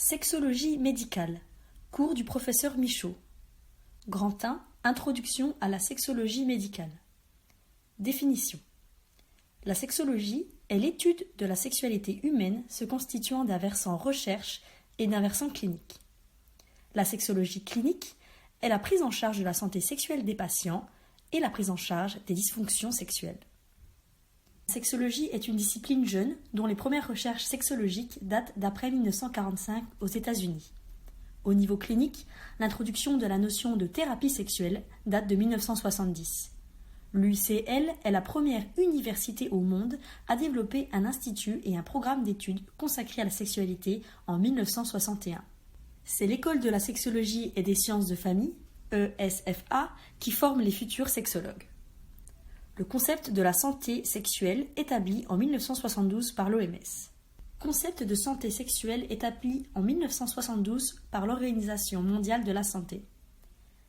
Sexologie médicale. Cours du professeur Michaud. Grand 1. Introduction à la sexologie médicale. Définition. La sexologie est l'étude de la sexualité humaine se constituant d'un versant recherche et d'un versant clinique. La sexologie clinique est la prise en charge de la santé sexuelle des patients et la prise en charge des dysfonctions sexuelles. La sexologie est une discipline jeune dont les premières recherches sexologiques datent d'après 1945 aux États-Unis. Au niveau clinique, l'introduction de la notion de thérapie sexuelle date de 1970. L'UCL est la première université au monde à développer un institut et un programme d'études consacré à la sexualité en 1961. C'est l'École de la sexologie et des sciences de famille, ESFA, qui forme les futurs sexologues. Le concept de la santé sexuelle établi en 1972 par l'OMS. Concept de santé sexuelle établi en 1972 par l'Organisation mondiale de la santé.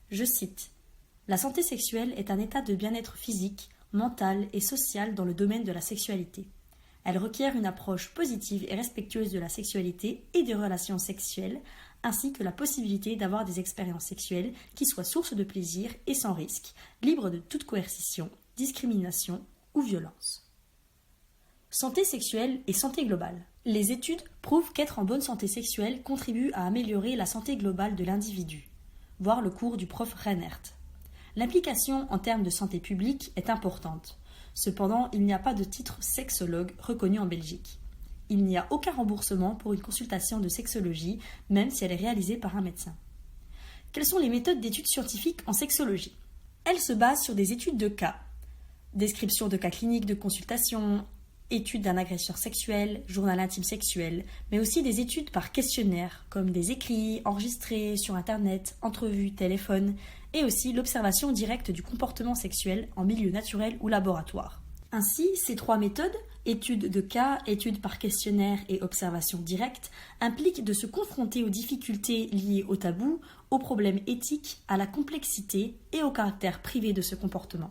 Je cite: « La santé sexuelle est un état de bien-être physique, mental et social dans le domaine de la sexualité. Elle requiert une approche positive et respectueuse de la sexualité et des relations sexuelles, ainsi que la possibilité d'avoir des expériences sexuelles qui soient source de plaisir et sans risque, libres de toute coercition, discrimination ou violence. » Santé sexuelle et santé globale. Les études prouvent qu'être en bonne santé sexuelle contribue à améliorer la santé globale de l'individu. Voir le cours du prof Reinert. L'implication en termes de santé publique est importante. Cependant, il n'y a pas de titre sexologue reconnu en Belgique. Il n'y a aucun remboursement pour une consultation de sexologie, même si elle est réalisée par un médecin. Quelles sont les méthodes d'études scientifiques en sexologie? Elles se basent sur des études de cas. Description de cas cliniques de consultation, études d'un agresseur sexuel, journal intime sexuel, mais aussi des études par questionnaire, comme des écrits enregistrés sur Internet, entrevues, téléphone, et aussi l'observation directe du comportement sexuel en milieu naturel ou laboratoire. Ainsi, ces trois méthodes, études de cas, études par questionnaire et observation directe, impliquent de se confronter aux difficultés liées au tabou, aux problèmes éthiques, à la complexité et au caractère privé de ce comportement.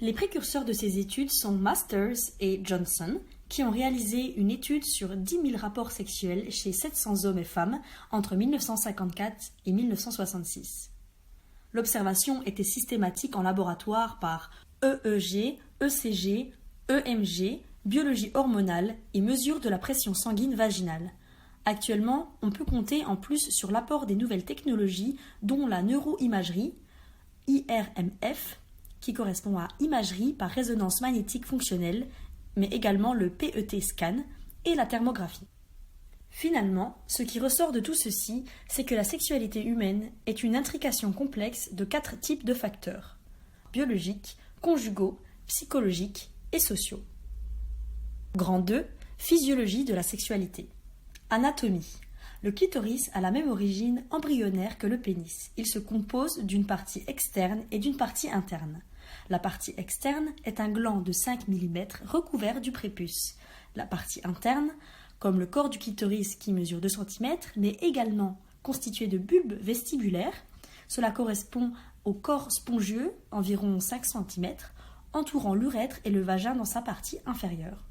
Les précurseurs de ces études sont Masters et Johnson, qui ont réalisé une étude sur 10 000 rapports sexuels chez 700 hommes et femmes entre 1954 et 1966. L'observation était systématique en laboratoire par EEG, ECG, EMG, biologie hormonale et mesure de la pression sanguine vaginale. Actuellement, on peut compter en plus sur l'apport des nouvelles technologies dont la neuroimagerie, IRMF, qui correspond à imagerie par résonance magnétique fonctionnelle, mais également le PET scan et la thermographie. Finalement, ce qui ressort de tout ceci, c'est que la sexualité humaine est une intrication complexe de 4 types de facteurs: biologiques, conjugaux, psychologiques et sociaux. Grand 2. Physiologie de la sexualité. Anatomie. Le clitoris a la même origine embryonnaire que le pénis. Il se compose d'une partie externe et d'une partie interne. La partie externe est un gland de 5 mm recouvert du prépuce. La partie interne, comme le corps du clitoris qui mesure 2 cm, n'est également constituée de bulbes vestibulaires. Cela correspond au corps spongieux, environ 5 cm, entourant l'urètre et le vagin dans sa partie inférieure.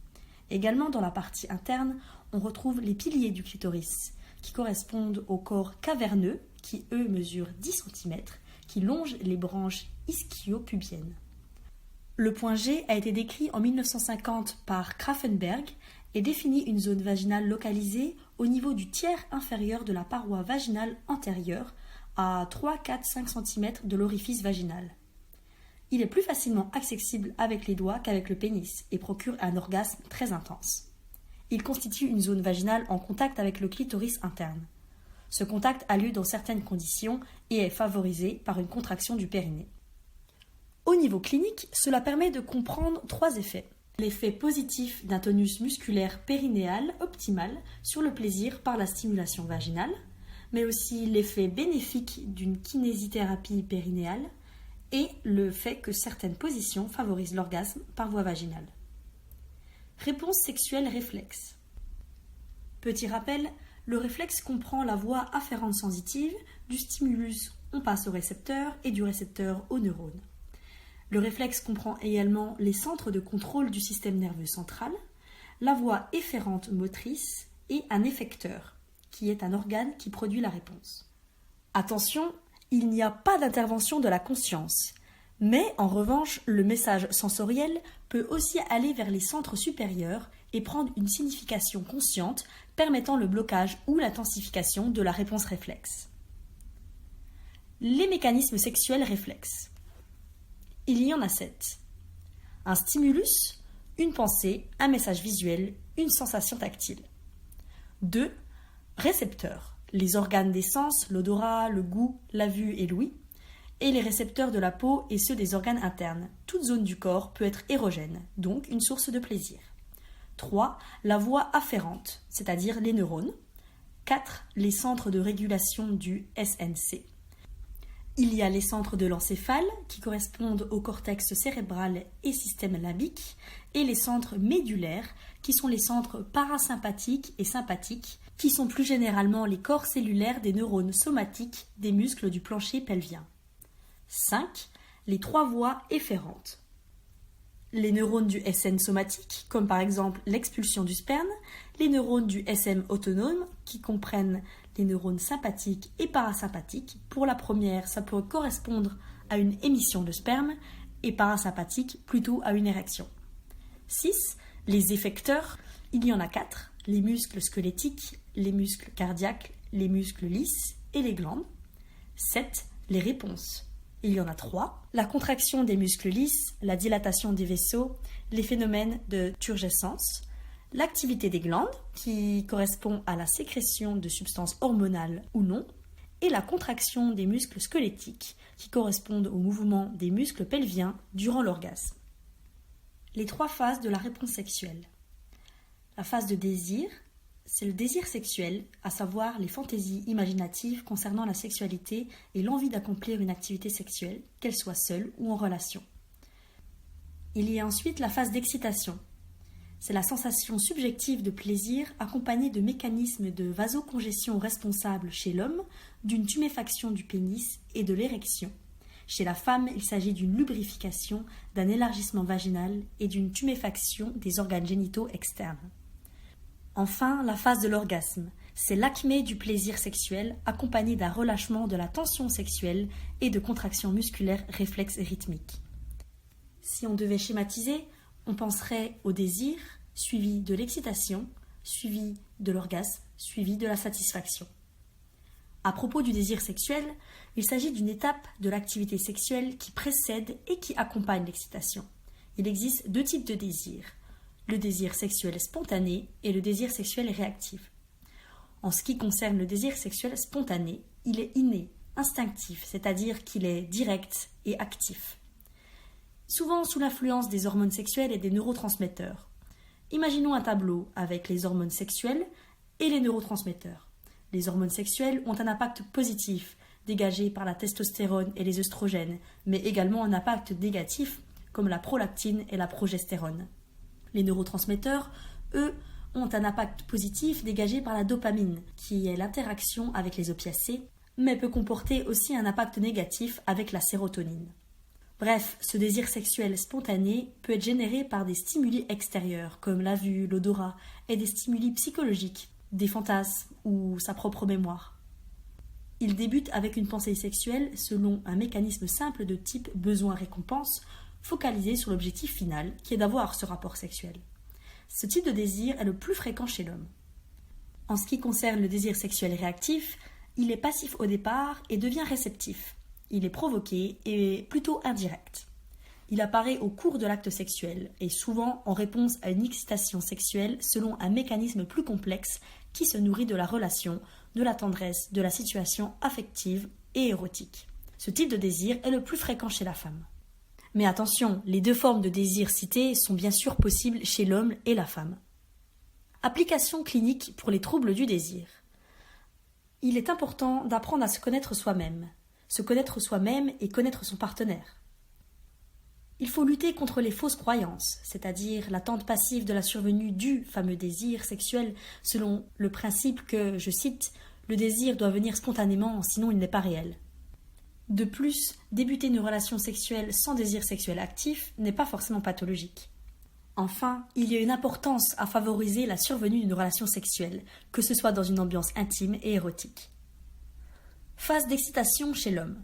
Également dans la partie interne, on retrouve les piliers du clitoris, qui correspondent au corps caverneux, qui eux mesurent 10 cm, qui longent les branches ischio-pubiennes. Le point G a été décrit en 1950 par Grafenberg et définit une zone vaginale localisée au niveau du tiers inférieur de la paroi vaginale antérieure, à 3, 4, 5 cm de l'orifice vaginal. Il est plus facilement accessible avec les doigts qu'avec le pénis et procure un orgasme très intense. Il constitue une zone vaginale en contact avec le clitoris interne. Ce contact a lieu dans certaines conditions et est favorisé par une contraction du périnée. Au niveau clinique, cela permet de comprendre 3 effets. L'effet positif d'un tonus musculaire périnéal optimal sur le plaisir par la stimulation vaginale, mais aussi l'effet bénéfique d'une kinésithérapie périnéale et le fait que certaines positions favorisent l'orgasme par voie vaginale. Réponse sexuelle réflexe. Petit rappel, le réflexe comprend la voie afférente sensitive, du stimulus on passe au récepteur et du récepteur au neurone. Le réflexe comprend également les centres de contrôle du système nerveux central, la voie efférente motrice et un effecteur. qui est un organe qui produit la réponse. Attention, il n'y a pas d'intervention de la conscience, mais en revanche, le message sensoriel peut aussi aller vers les centres supérieurs et prendre une signification consciente permettant le blocage ou l'intensification de la réponse réflexe. Les mécanismes sexuels réflexes. Il y en a 7. Un stimulus, une pensée, un message visuel, une sensation tactile. 2. Récepteurs, les organes des sens, l'odorat, le goût, la vue et l'ouïe, et les récepteurs de la peau et ceux des organes internes. Toute zone du corps peut être érogène, donc une source de plaisir. 3. La voie afférente, c'est-à-dire les neurones. 4. Les centres de régulation du SNC. Il y a les centres de l'encéphale, qui correspondent au cortex cérébral et système limbique, et les centres médulaires, qui sont les centres parasympathiques et sympathiques, qui sont plus généralement les corps cellulaires des neurones somatiques des muscles du plancher pelvien. 5. Les 3 voies efférentes. Les neurones du SN somatique, comme par exemple l'expulsion du sperme, les neurones du SM autonome, qui comprennent les neurones sympathiques et parasympathiques. Pour la première, ça peut correspondre à une émission de sperme, et parasympathique plutôt à une érection. 6. Les effecteurs, il y en a 4, les muscles squelettiques, les muscles cardiaques, les muscles lisses et les glandes. 7. Les réponses. Il y en a 3, la contraction des muscles lisses, la dilatation des vaisseaux, les phénomènes de turgescence, l'activité des glandes, qui correspond à la sécrétion de substances hormonales ou non, et la contraction des muscles squelettiques, qui correspondent au mouvement des muscles pelviens durant l'orgasme. Les 3 phases de la réponse sexuelle. La phase de désir, c'est le désir sexuel, à savoir les fantaisies imaginatives concernant la sexualité et l'envie d'accomplir une activité sexuelle, qu'elle soit seule ou en relation. Il y a ensuite la phase d'excitation. C'est la sensation subjective de plaisir accompagnée de mécanismes de vasocongestion responsables chez l'homme, d'une tuméfaction du pénis et de l'érection. Chez la femme, il s'agit d'une lubrification, d'un élargissement vaginal et d'une tuméfaction des organes génitaux externes. Enfin, la phase de l'orgasme, c'est l'acmé du plaisir sexuel accompagné d'un relâchement de la tension sexuelle et de contractions musculaires réflexes et rythmiques. Si on devait schématiser, on penserait au désir, suivi de l'excitation, suivi de l'orgasme, suivi de la satisfaction. À propos du désir sexuel, il s'agit d'une étape de l'activité sexuelle qui précède et qui accompagne l'excitation. Il existe 2 types de désir. Le désir sexuel spontané et le désir sexuel réactif. En ce qui concerne le désir sexuel spontané, il est inné, instinctif, c'est-à-dire qu'il est direct et actif. Souvent sous l'influence des hormones sexuelles et des neurotransmetteurs. Imaginons un tableau avec les hormones sexuelles et les neurotransmetteurs. Les hormones sexuelles ont un impact positif, dégagé par la testostérone et les œstrogènes, mais également un impact négatif, comme la prolactine et la progestérone. Les neurotransmetteurs, eux, ont un impact positif dégagé par la dopamine, qui est l'interaction avec les opiacés, mais peut comporter aussi un impact négatif avec la sérotonine. Bref, ce désir sexuel spontané peut être généré par des stimuli extérieurs, comme la vue, l'odorat, et des stimuli psychologiques, des fantasmes ou sa propre mémoire. Il débute avec une pensée sexuelle selon un mécanisme simple de type besoin-récompense, focalisé sur l'objectif final, qui est d'avoir ce rapport sexuel. Ce type de désir est le plus fréquent chez l'homme. En ce qui concerne le désir sexuel réactif, il est passif au départ et devient réceptif. Il est provoqué et plutôt indirect. Il apparaît au cours de l'acte sexuel et souvent en réponse à une excitation sexuelle selon un mécanisme plus complexe qui se nourrit de la relation, de la tendresse, de la situation affective et érotique. Ce type de désir est le plus fréquent chez la femme. Mais attention, les 2 formes de désir citées sont bien sûr possibles chez l'homme et la femme. Application clinique pour les troubles du désir. Il est important d'apprendre à se connaître soi-même et connaître son partenaire. Il faut lutter contre les fausses croyances, c'est-à-dire l'attente passive de la survenue du fameux désir sexuel selon le principe que, je cite, « le désir doit venir spontanément, sinon il n'est pas réel ». De plus, débuter une relation sexuelle sans désir sexuel actif n'est pas forcément pathologique. Enfin, il y a une importance à favoriser la survenue d'une relation sexuelle, que ce soit dans une ambiance intime et érotique. Phase d'excitation chez l'homme.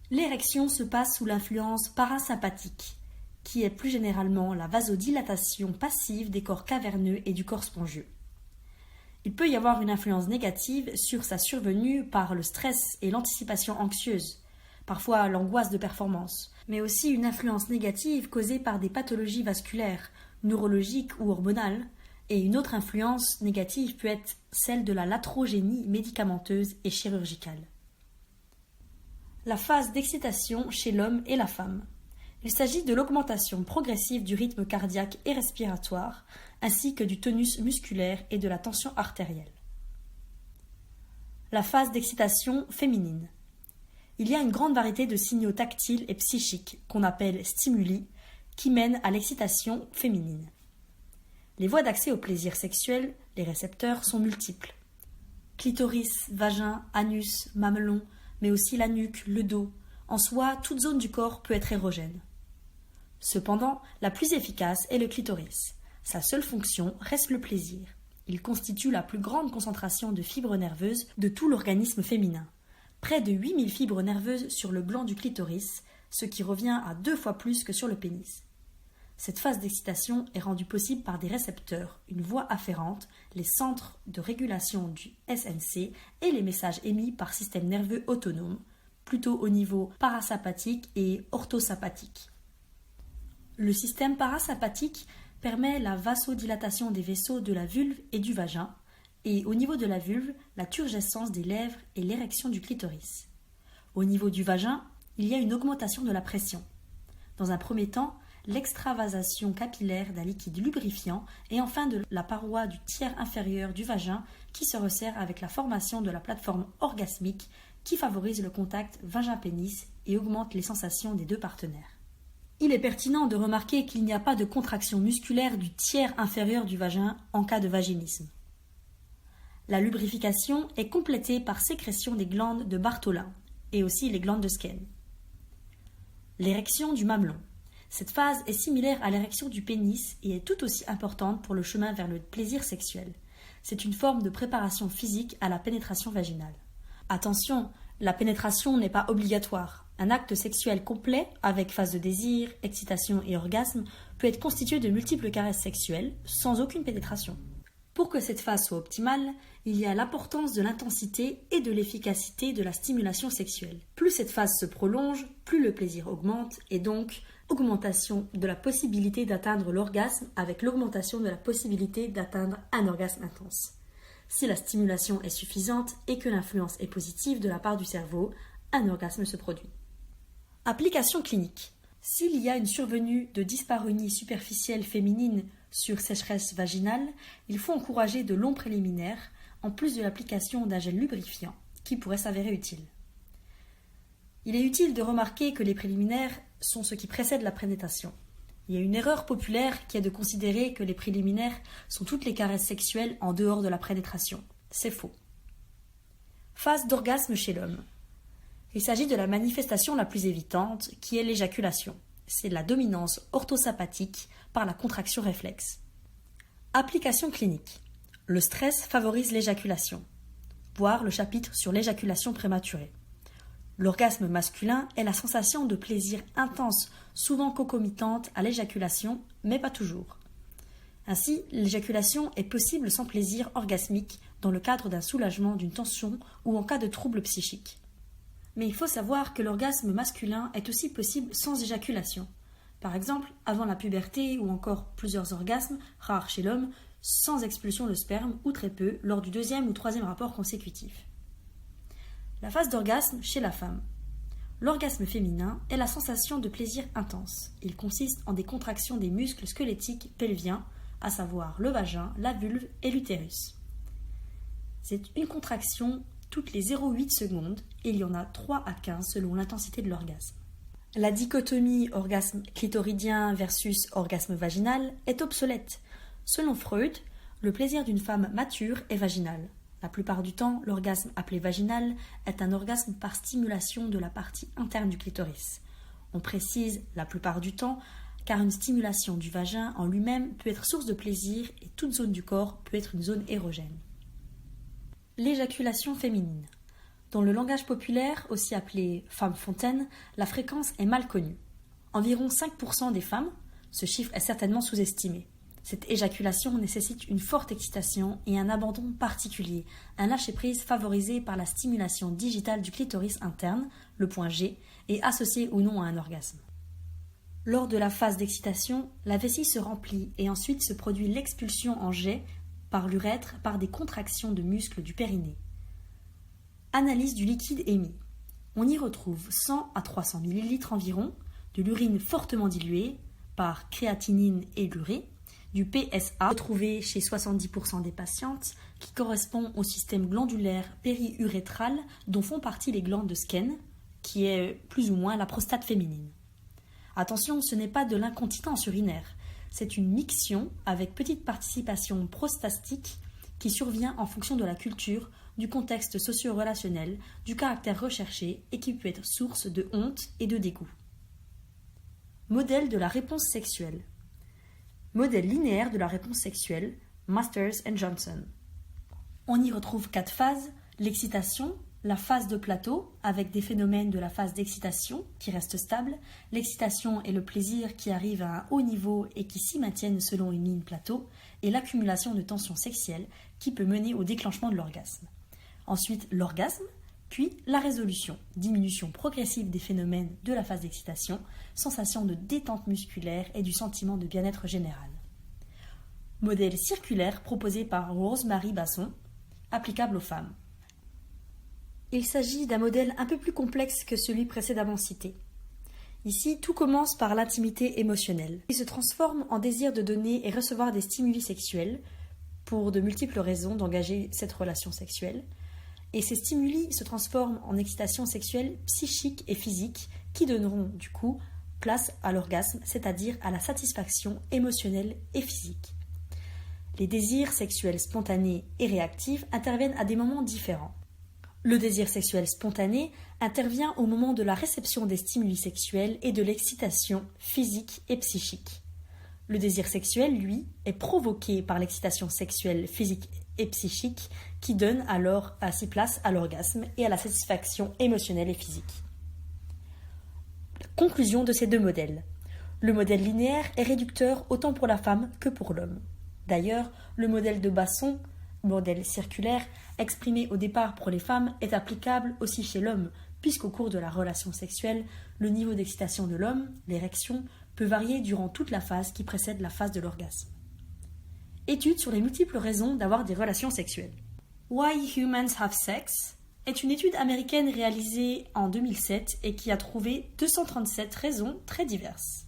L'érection se passe sous l'influence parasympathique, qui est plus généralement la vasodilatation passive des corps caverneux et du corps spongieux. Il peut y avoir une influence négative sur sa survenue par le stress et l'anticipation anxieuse, parfois l'angoisse de performance, mais aussi une influence négative causée par des pathologies vasculaires, neurologiques ou hormonales, et une autre influence négative peut être celle de la iatrogénie médicamenteuse et chirurgicale. La phase d'excitation chez l'homme et la femme. Il s'agit de l'augmentation progressive du rythme cardiaque et respiratoire, ainsi que du tonus musculaire et de la tension artérielle. La phase d'excitation féminine. Il y a une grande variété de signaux tactiles et psychiques, qu'on appelle stimuli, qui mènent à l'excitation féminine. Les voies d'accès au plaisir sexuel, les récepteurs, sont multiples. Clitoris, vagin, anus, mamelon, mais aussi la nuque, le dos. En soi, toute zone du corps peut être érogène. Cependant, la plus efficace est le clitoris. Sa seule fonction reste le plaisir. Il constitue la plus grande concentration de fibres nerveuses de tout l'organisme féminin. Près de 8000 fibres nerveuses sur le gland du clitoris, ce qui revient à 2 fois plus que sur le pénis. Cette phase d'excitation est rendue possible par des récepteurs, une voie afférente, les centres de régulation du SNC et les messages émis par système nerveux autonome, plutôt au niveau parasympathique et orthosympathique. Le système parasympathique permet la vasodilatation des vaisseaux de la vulve et du vagin, et au niveau de la vulve, la turgescence des lèvres et l'érection du clitoris. Au niveau du vagin, il y a une augmentation de la pression. Dans un premier temps, l'extravasation capillaire d'un liquide lubrifiant et enfin de la paroi du tiers inférieur du vagin qui se resserre avec la formation de la plateforme orgasmique qui favorise le contact vagin-pénis et augmente les sensations des deux partenaires. Il est pertinent de remarquer qu'il n'y a pas de contraction musculaire du tiers inférieur du vagin en cas de vaginisme. La lubrification est complétée par sécrétion des glandes de Bartholin et aussi les glandes de Skene. L'érection du mamelon. Cette phase est similaire à l'érection du pénis et est tout aussi importante pour le chemin vers le plaisir sexuel. C'est une forme de préparation physique à la pénétration vaginale. Attention, la pénétration n'est pas obligatoire. Un acte sexuel complet, avec phase de désir, excitation et orgasme, peut être constitué de multiples caresses sexuelles, sans aucune pénétration. Pour que cette phase soit optimale, il y a l'importance de l'intensité et de l'efficacité de la stimulation sexuelle. Plus cette phase se prolonge, plus le plaisir augmente, et donc augmentation de la possibilité d'atteindre l'orgasme avec l'augmentation de la possibilité d'atteindre un orgasme intense. Si la stimulation est suffisante et que l'influence est positive de la part du cerveau, un orgasme se produit. Application clinique. S'il y a une survenue de dyspareunie superficielle féminine sur sécheresse vaginale, il faut encourager de longs préliminaires, en plus de l'application d'un gel lubrifiant, qui pourrait s'avérer utile. Il est utile de remarquer que les préliminaires sont ce qui précède la pénétration. Il y a une erreur populaire qui est de considérer que les préliminaires sont toutes les caresses sexuelles en dehors de la pénétration. C'est faux. Phase d'orgasme chez l'homme. Il s'agit de la manifestation la plus évidente, qui est l'éjaculation. C'est la dominance orthosympathique par la contraction réflexe. Application clinique. Le stress favorise l'éjaculation. Voir le chapitre sur l'éjaculation prématurée. L'orgasme masculin est la sensation de plaisir intense, souvent concomitante à l'éjaculation, mais pas toujours. Ainsi, l'éjaculation est possible sans plaisir orgasmique dans le cadre d'un soulagement d'une tension ou en cas de trouble psychique. Mais il faut savoir que l'orgasme masculin est aussi possible sans éjaculation. Par exemple, avant la puberté ou encore plusieurs orgasmes, rares chez l'homme, sans expulsion de sperme ou très peu lors du 2e ou 3e rapport consécutif. La phase d'orgasme chez la femme. L'orgasme féminin est la sensation de plaisir intense. Il consiste en des contractions des muscles squelettiques pelviens, à savoir le vagin, la vulve et l'utérus. C'est une contraction toutes les 0,8 secondes et il y en a 3 à 15 selon l'intensité de l'orgasme. La dichotomie orgasme clitoridien versus orgasme vaginal est obsolète. Selon Freud, le plaisir d'une femme mature est vaginal. La plupart du temps, l'orgasme appelé vaginal est un orgasme par stimulation de la partie interne du clitoris. On précise, la plupart du temps, car une stimulation du vagin en lui-même peut être source de plaisir et toute zone du corps peut être une zone érogène. L'éjaculation féminine. Dans le langage populaire, aussi appelé femme fontaine, la fréquence est mal connue. Environ 5% des femmes, ce chiffre est certainement sous-estimé. Cette éjaculation nécessite une forte excitation et un abandon particulier, un lâcher-prise favorisé par la stimulation digitale du clitoris interne, le point G, et associé ou non à un orgasme. Lors de la phase d'excitation, la vessie se remplit et ensuite se produit l'expulsion en jet par l'urètre par des contractions de muscles du périnée. Analyse du liquide émis. On y retrouve 100 à 300 ml environ, de l'urine fortement diluée par créatinine et l'urée, du PSA retrouvé chez 70% des patientes qui correspond au système glandulaire périurétral dont font partie les glandes de Skene, qui est plus ou moins la prostate féminine. Attention, ce n'est pas de l'incontinence urinaire, c'est une miction avec petite participation prostatique qui survient en fonction de la culture, du contexte socio-relationnel, du caractère recherché et qui peut être source de honte et de dégoût. Modèle de la réponse sexuelle. Modèle linéaire de la réponse sexuelle, Masters and Johnson. On y retrouve 4 phases, l'excitation, la phase de plateau, avec des phénomènes de la phase d'excitation qui restent stables, l'excitation et le plaisir qui arrivent à un haut niveau et qui s'y maintiennent selon une ligne plateau, et l'accumulation de tensions sexuelles qui peut mener au déclenchement de l'orgasme. Ensuite, l'orgasme, puis la résolution, diminution progressive des phénomènes de la phase d'excitation, sensation de détente musculaire et du sentiment de bien-être général. Modèle circulaire proposé par Rose-Marie Basson, applicable aux femmes. Il s'agit d'un modèle un peu plus complexe que celui précédemment cité. Ici, tout commence par l'intimité émotionnelle. Il se transforme en désir de donner et recevoir des stimuli sexuels, pour de multiples raisons d'engager cette relation sexuelle, et ces stimuli se transforment en excitation sexuelle psychique et physique qui donneront du coup place à l'orgasme, c'est-à-dire à la satisfaction émotionnelle et physique. Les désirs sexuels spontanés et réactifs interviennent à des moments différents. Le désir sexuel spontané intervient au moment de la réception des stimuli sexuels et de l'excitation physique et psychique. Le désir sexuel, lui, est provoqué par l'excitation sexuelle physique et psychique qui donne alors ainsi place à l'orgasme et à la satisfaction émotionnelle et physique. Conclusion de ces deux modèles. Le modèle linéaire est réducteur autant pour la femme que pour l'homme. D'ailleurs, le modèle de Basson, modèle circulaire, exprimé au départ pour les femmes, est applicable aussi chez l'homme, puisqu'au cours de la relation sexuelle, le niveau d'excitation de l'homme, l'érection, peut varier durant toute la phase qui précède la phase de l'orgasme. Étude sur les multiples raisons d'avoir des relations sexuelles. Why Humans Have Sex est une étude américaine réalisée en 2007 et qui a trouvé 237 raisons très diverses.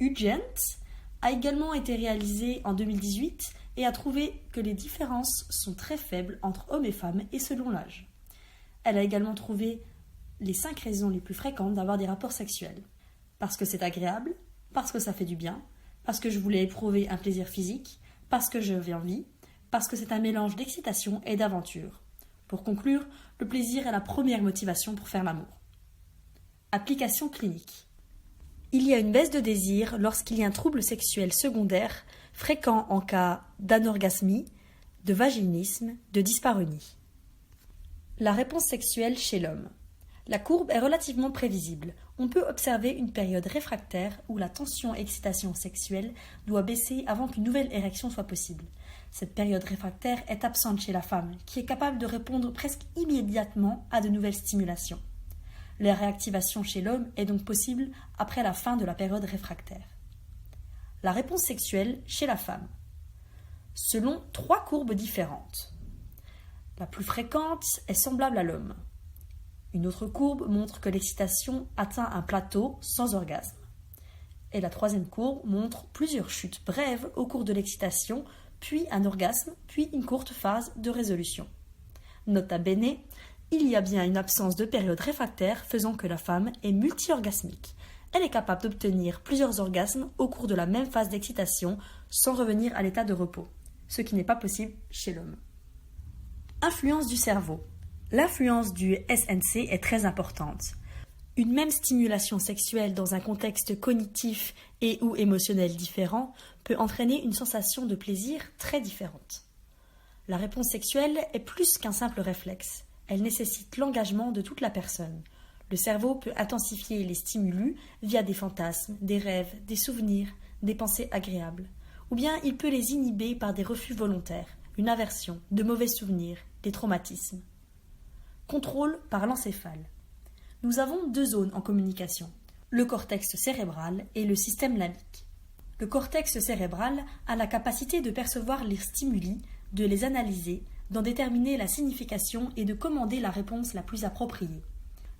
UGent a également été réalisée en 2018 et a trouvé que les différences sont très faibles entre hommes et femmes et selon l'âge. Elle a également trouvé les 5 raisons les plus fréquentes d'avoir des rapports sexuels. Parce que c'est agréable, parce que ça fait du bien, parce que je voulais éprouver un plaisir physique, parce que j'avais envie, parce que c'est un mélange d'excitation et d'aventure. Pour conclure, le plaisir est la première motivation pour faire l'amour. Application clinique. Il y a une baisse de désir lorsqu'il y a un trouble sexuel secondaire fréquent en cas d'anorgasmie, de vaginisme, de dyspareunie. La réponse sexuelle chez l'homme. La courbe est relativement prévisible. On peut observer une période réfractaire où la tension-excitation sexuelle doit baisser avant qu'une nouvelle érection soit possible. Cette période réfractaire est absente chez la femme, qui est capable de répondre presque immédiatement à de nouvelles stimulations. La réactivation chez l'homme est donc possible après la fin de la période réfractaire. La réponse sexuelle chez la femme. Selon 3 courbes différentes. La plus fréquente est semblable à l'homme. Une autre courbe montre que l'excitation atteint un plateau sans orgasme. Et la 3e courbe montre plusieurs chutes brèves au cours de l'excitation, puis un orgasme, puis une courte phase de résolution. Nota bene, il y a bien une absence de période réfractaire faisant que la femme est multi-orgasmique. Elle est capable d'obtenir plusieurs orgasmes au cours de la même phase d'excitation sans revenir à l'état de repos, ce qui n'est pas possible chez l'homme. Influence du cerveau. L'influence du SNC est très importante. Une même stimulation sexuelle dans un contexte cognitif et ou émotionnel différent peut entraîner une sensation de plaisir très différente. La réponse sexuelle est plus qu'un simple réflexe. Elle nécessite l'engagement de toute la personne. Le cerveau peut intensifier les stimulus via des fantasmes, des rêves, des souvenirs, des pensées agréables. Ou bien il peut les inhiber par des refus volontaires, une aversion, de mauvais souvenirs, des traumatismes. Contrôle par l'encéphale. Nous avons deux zones en communication, le cortex cérébral et le système limbique. Le cortex cérébral a la capacité de percevoir les stimuli, de les analyser, d'en déterminer la signification et de commander la réponse la plus appropriée.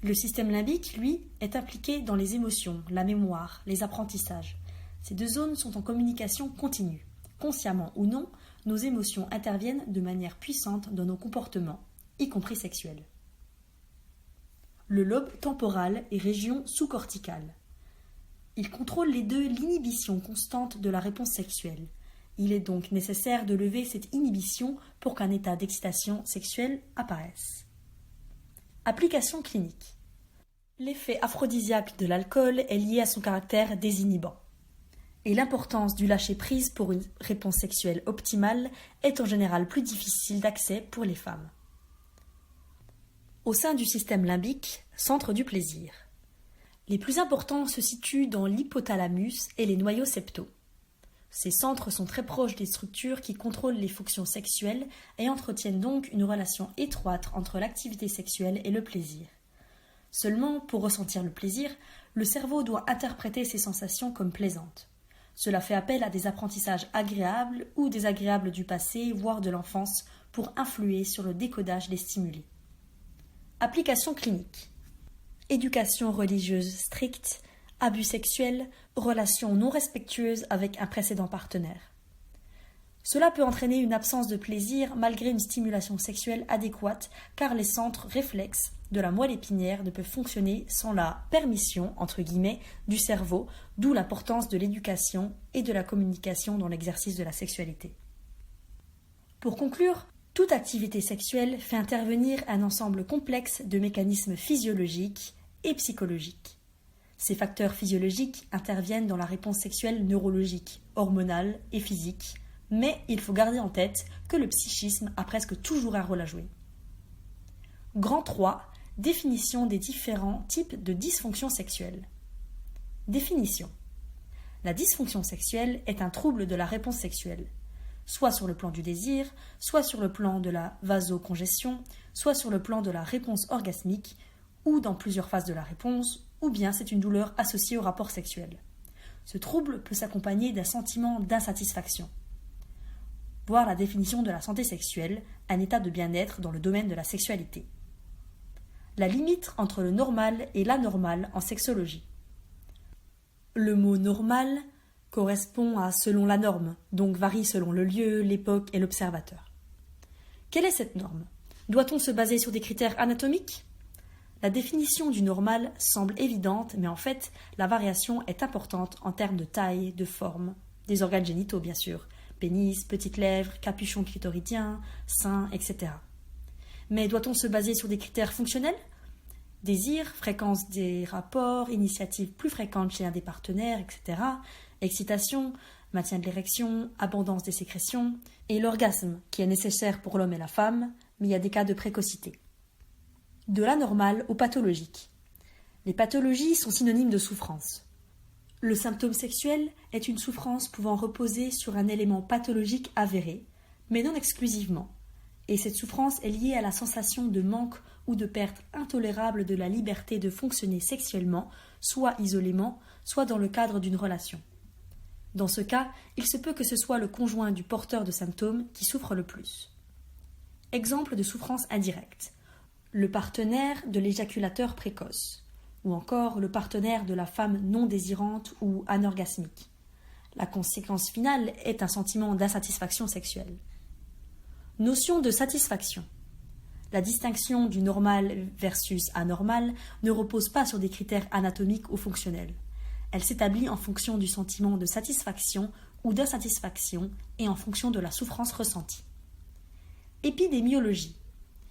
Le système limbique, lui, est impliqué dans les émotions, la mémoire, les apprentissages. Ces deux zones sont en communication continue. Consciemment ou non, nos émotions interviennent de manière puissante dans nos comportements, y compris sexuels. Le lobe temporal et région sous-corticale. Il contrôle les deux l'inhibition constante de la réponse sexuelle. Il est donc nécessaire de lever cette inhibition pour qu'un état d'excitation sexuelle apparaisse. Application clinique. L'effet aphrodisiaque de l'alcool est lié à son caractère désinhibant. Et l'importance du lâcher-prise pour une réponse sexuelle optimale est en général plus difficile d'accès pour les femmes. Au sein du système limbique, centre du plaisir. Les plus importants se situent dans l'hypothalamus et les noyaux septaux. Ces centres sont très proches des structures qui contrôlent les fonctions sexuelles et entretiennent donc une relation étroite entre l'activité sexuelle et le plaisir. Seulement, pour ressentir le plaisir, le cerveau doit interpréter ces sensations comme plaisantes. Cela fait appel à des apprentissages agréables ou désagréables du passé, voire de l'enfance, pour influer sur le décodage des stimuli. Application clinique. Éducation religieuse stricte, abus sexuels, relations non respectueuses avec un précédent partenaire. Cela peut entraîner une absence de plaisir malgré une stimulation sexuelle adéquate car les centres réflexes de la moelle épinière ne peuvent fonctionner sans la permission, entre guillemets, du cerveau, d'où l'importance de l'éducation et de la communication dans l'exercice de la sexualité. Pour conclure, toute activité sexuelle fait intervenir un ensemble complexe de mécanismes physiologiques et psychologiques. Ces facteurs physiologiques interviennent dans la réponse sexuelle neurologique, hormonale et physique, mais il faut garder en tête que le psychisme a presque toujours un rôle à jouer. Grand 3. Définition des différents types de dysfonction sexuelle. Définition. La dysfonction sexuelle est un trouble de la réponse sexuelle, soit sur le plan du désir, soit sur le plan de la vasocongestion, soit sur le plan de la réponse orgasmique, ou dans plusieurs phases de la réponse, ou bien c'est une douleur associée au rapport sexuel. Ce trouble peut s'accompagner d'un sentiment d'insatisfaction. Voir la définition de la santé sexuelle, un état de bien-être dans le domaine de la sexualité. La limite entre le normal et l'anormal en sexologie. Le mot normal correspond à selon la norme, donc varie selon le lieu, l'époque et l'observateur. Quelle est cette norme ? Doit-on se baser sur des critères anatomiques ? La définition du normal semble évidente, mais en fait, la variation est importante en termes de taille, de forme, des organes génitaux bien sûr, pénis, petites lèvres, capuchon clitoridien, sein, etc. Mais doit-on se baser sur des critères fonctionnels ? Désir, fréquence des rapports, initiative plus fréquente chez un des partenaires, etc. Excitation, maintien de l'érection, abondance des sécrétions, et l'orgasme, qui est nécessaire pour l'homme et la femme, mais il y a des cas de précocité. De l'anormal au pathologique. Les pathologies sont synonymes de souffrance. Le symptôme sexuel est une souffrance pouvant reposer sur un élément pathologique avéré, mais non exclusivement, et cette souffrance est liée à la sensation de manque ou de perte intolérable de la liberté de fonctionner sexuellement, soit isolément, soit dans le cadre d'une relation. Dans ce cas, il se peut que ce soit le conjoint du porteur de symptômes qui souffre le plus. Exemple de souffrance indirecte. Le partenaire de l'éjaculateur précoce, ou encore le partenaire de la femme non désirante ou anorgasmique. La conséquence finale est un sentiment d'insatisfaction sexuelle. Notion de satisfaction. La distinction du normal versus anormal ne repose pas sur des critères anatomiques ou fonctionnels. Elle s'établit en fonction du sentiment de satisfaction ou d'insatisfaction et en fonction de la souffrance ressentie. Épidémiologie.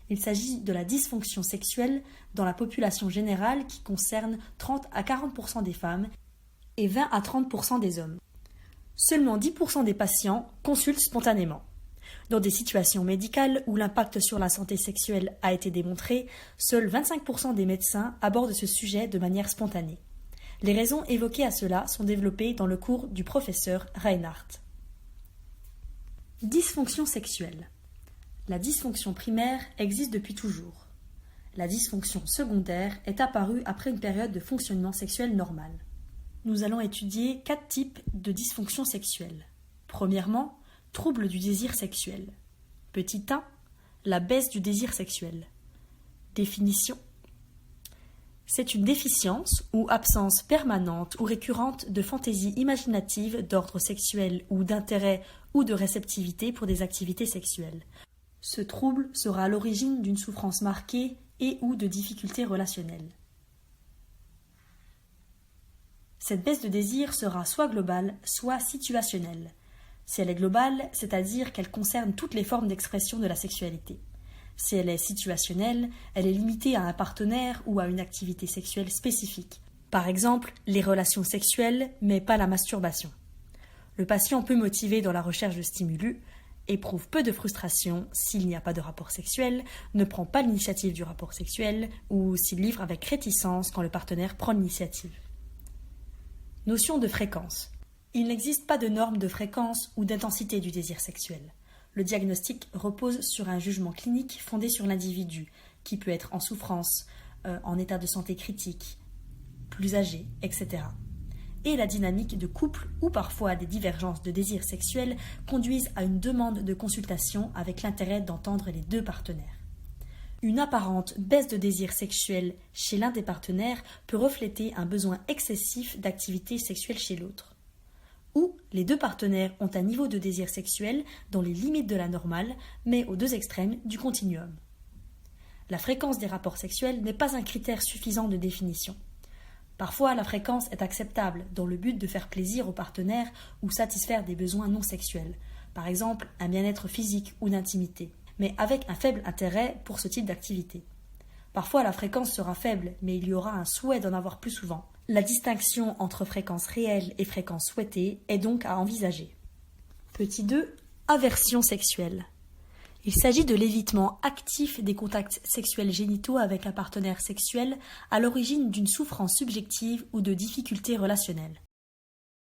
Il s'agit de la dysfonction sexuelle dans la population générale qui concerne 30 à 40% des femmes et 20 à 30% des hommes. Seulement 10% des patients consultent spontanément. Dans des situations médicales où l'impact sur la santé sexuelle a été démontré, seuls 25% des médecins abordent ce sujet de manière spontanée. Les raisons évoquées à cela sont développées dans le cours du professeur Reinhardt. Dysfonction sexuelle. La dysfonction primaire existe depuis toujours. La dysfonction secondaire est apparue après une période de fonctionnement sexuel normal. Nous allons étudier 4 types de dysfonction sexuelle. Premièrement, trouble du désir sexuel. Petit 1, la baisse du désir sexuel. Définition. C'est une déficience ou absence permanente ou récurrente de fantaisie imaginative d'ordre sexuel ou d'intérêt ou de réceptivité pour des activités sexuelles. Ce trouble sera à l'origine d'une souffrance marquée et ou de difficultés relationnelles. Cette baisse de désir sera soit globale, soit situationnelle. Si elle est globale, c'est-à-dire qu'elle concerne toutes les formes d'expression de la sexualité. Si elle est situationnelle, elle est limitée à un partenaire ou à une activité sexuelle spécifique. Par exemple, les relations sexuelles, mais pas la masturbation. Le patient peu motivé dans la recherche de stimulus éprouve peu de frustration s'il n'y a pas de rapport sexuel, ne prend pas l'initiative du rapport sexuel ou s'il livre avec réticence quand le partenaire prend l'initiative. Notion de fréquence. Il n'existe pas de norme de fréquence ou d'intensité du désir sexuel. Le diagnostic repose sur un jugement clinique fondé sur l'individu, qui peut être en souffrance, en état de santé critique, plus âgé, etc. Et la dynamique de couple ou parfois des divergences de désir sexuel conduisent à une demande de consultation avec l'intérêt d'entendre les deux partenaires. Une apparente baisse de désir sexuel chez l'un des partenaires peut refléter un besoin excessif d'activité sexuelle chez l'autre. Ou les deux partenaires ont un niveau de désir sexuel dans les limites de la normale, mais aux deux extrêmes du continuum. La fréquence des rapports sexuels n'est pas un critère suffisant de définition. Parfois, la fréquence est acceptable dans le but de faire plaisir au partenaire ou satisfaire des besoins non sexuels, par exemple un bien-être physique ou d'intimité, mais avec un faible intérêt pour ce type d'activité. Parfois, la fréquence sera faible, mais il y aura un souhait d'en avoir plus souvent. La distinction entre fréquence réelle et fréquence souhaitée est donc à envisager. Petit 2. Aversion sexuelle. Il s'agit de l'évitement actif des contacts sexuels génitaux avec un partenaire sexuel à l'origine d'une souffrance subjective ou de difficultés relationnelles.